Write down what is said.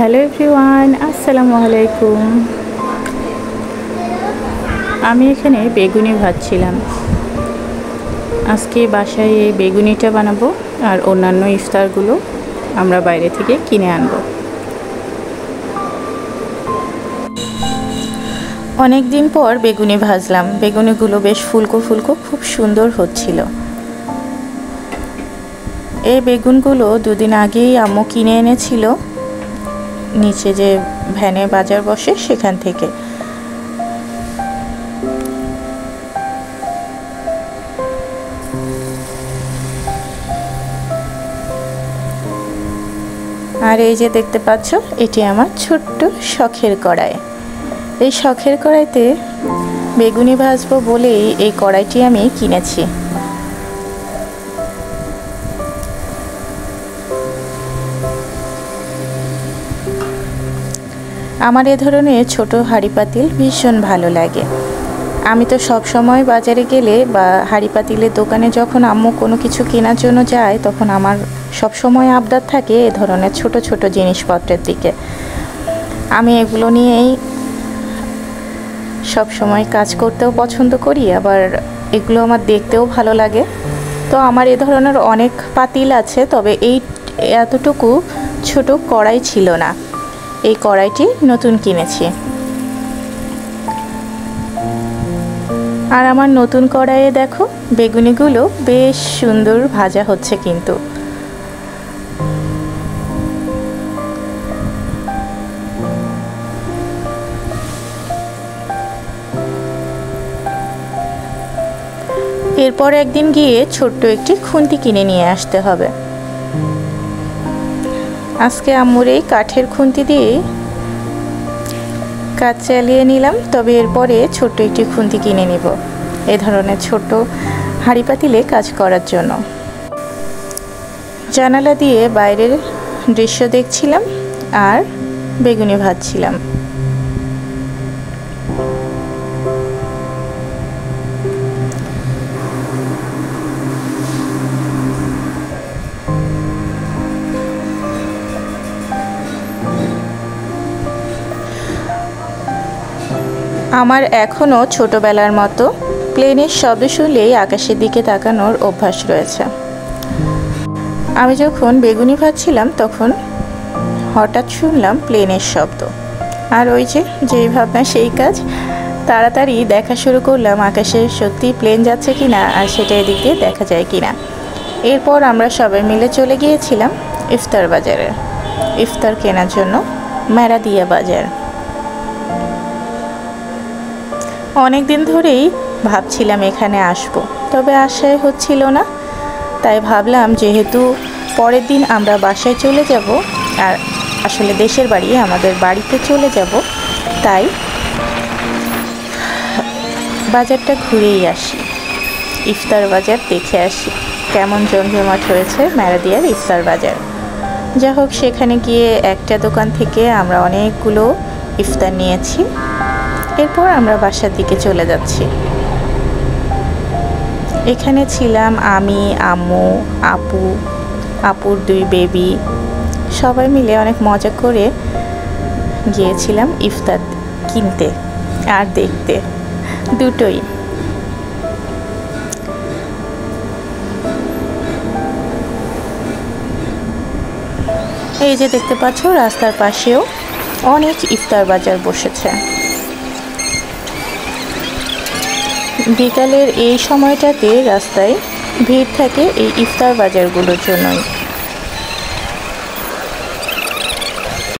Hello everyone, আসসালামু আলাইকুম। আমি এখানে বেগুনি ভাজছিলাম। আজকে বাসায় এই বেগুনিটা বানাবো, আর অন্যান্য ইফতারগুলো আমরা বাইরে থেকে কিনে আনবো। অনেক দিন পর বেগুনি ভাজলাম। বেগুনিগুলো বেশ ফুলকো ফুলকো, খুব সুন্দর হচ্ছিল। এই বেগুনগুলো দুদিন আগেই আম্মু কিনে এনেছিল, নিচে যে ভ্যানে বাজার বসে সেখান থেকে। আর এই যে দেখতে পাচ্ছ, এটি আমার ছোট্ট শখের কড়াই। এই শখের কড়াইতে বেগুনি ভাজবো বলেই এই কড়াইটি আমি কিনেছি। আমার এ ধরনের ছোট হাঁড়ি পাতিল ভীষণ ভালো লাগে। আমি তো সব সময় বাজারে গেলে বা হাঁড়ি পাতিলের দোকানে যখন আম্মু কোনো কিছু কেনার জন্য যায়, তখন আমার সব সময় আবদার থাকে এ ধরনের ছোট ছোট জিনিসপত্রের দিকে। আমি এগুলো নিয়েই সব সময় কাজ করতেও পছন্দ করি, আবার এগুলো আমার দেখতেও ভালো লাগে। তো আমার এ ধরনের অনেক পাতিল আছে, তবে এই এতটুকু ছোট কড়াই ছিল না। এই কড়াইটি নতুন কিনেছি। আর আমার নতুন কড়াইয়ে দেখো, বেগুনিগুলো বেশ সুন্দর ভাজা হচ্ছে। কিন্তু এরপর একদিন গিয়ে ছোট্ট একটি খুন্তি কিনে নিয়ে আসতে হবে। আজকে আম্মুর এই কাঠের খুন্তি দিয়ে কাজ চালিয়ে নিলাম, তবে এরপরে ছোট্ট একটি খুন্তি কিনে নিব এ ধরনের ছোট হাঁড়ি পাতিলে কাজ করার জন্য। জানালা দিয়ে বাইরের দৃশ্য দেখছিলাম আর বেগুনি ভাজছিলাম। আমার এখনও ছোটবেলার মতো প্লেনের শব্দ শুনলেই আকাশের দিকে তাকানোর অভ্যাস রয়েছে। আমি যখন বেগুনি ভাজছিলাম তখন হঠাৎ শুনলাম প্লেনের শব্দ, আর ওই যে যেই ভাবনা সেই কাজ, তাড়াতাড়ি দেখা শুরু করলাম আকাশে সত্যি প্লেন যাচ্ছে কিনা আর সেটা এদিক দিয়ে দেখা যায় কিনা। এরপর আমরা সবাই মিলে চলে গিয়েছিলাম ইফতার বাজারে, ইফতার কেনার জন্য মেরাদিয়া বাজার। অনেক দিন ধরেই ভাবছিলাম এখানে আসব, তবে আশাই হচ্ছিল না। তাই ভাবলাম যেহেতু পরের দিন আমরা বাসায় চলে যাব, আর আসলে দেশের বাড়ি আমাদের বাড়িতে চলে যাব, তাই বাজারটা ঘুরেই আসি, ইফতার বাজার দেখে আসি কেমন জমজমাট হয়েছে মেরাদিয়ার ইফতার বাজার। যা হোক, সেখানে গিয়ে একটা দোকান থেকে আমরা অনেকগুলো ইফতার নিয়েছি। এরপর আমরা বাসার দিকে চলে যাচ্ছি। এখানে ছিলাম আমি, আম্মু, আপু, আপুর 2 বেবি, সবাই মিলে অনেক মজা করে গিয়েছিলাম ইফতার কিনতে আর দেখতে, দুটোই। এই যে দেখতে পাচ্ছ, রাস্তার পাশেও অনেক ইফতার বাজার বসেছে। বিকালের এই সময়টাতে রাস্তায় ভিড় থাকে এই ইফতার বাজারগুলোর জন্যই।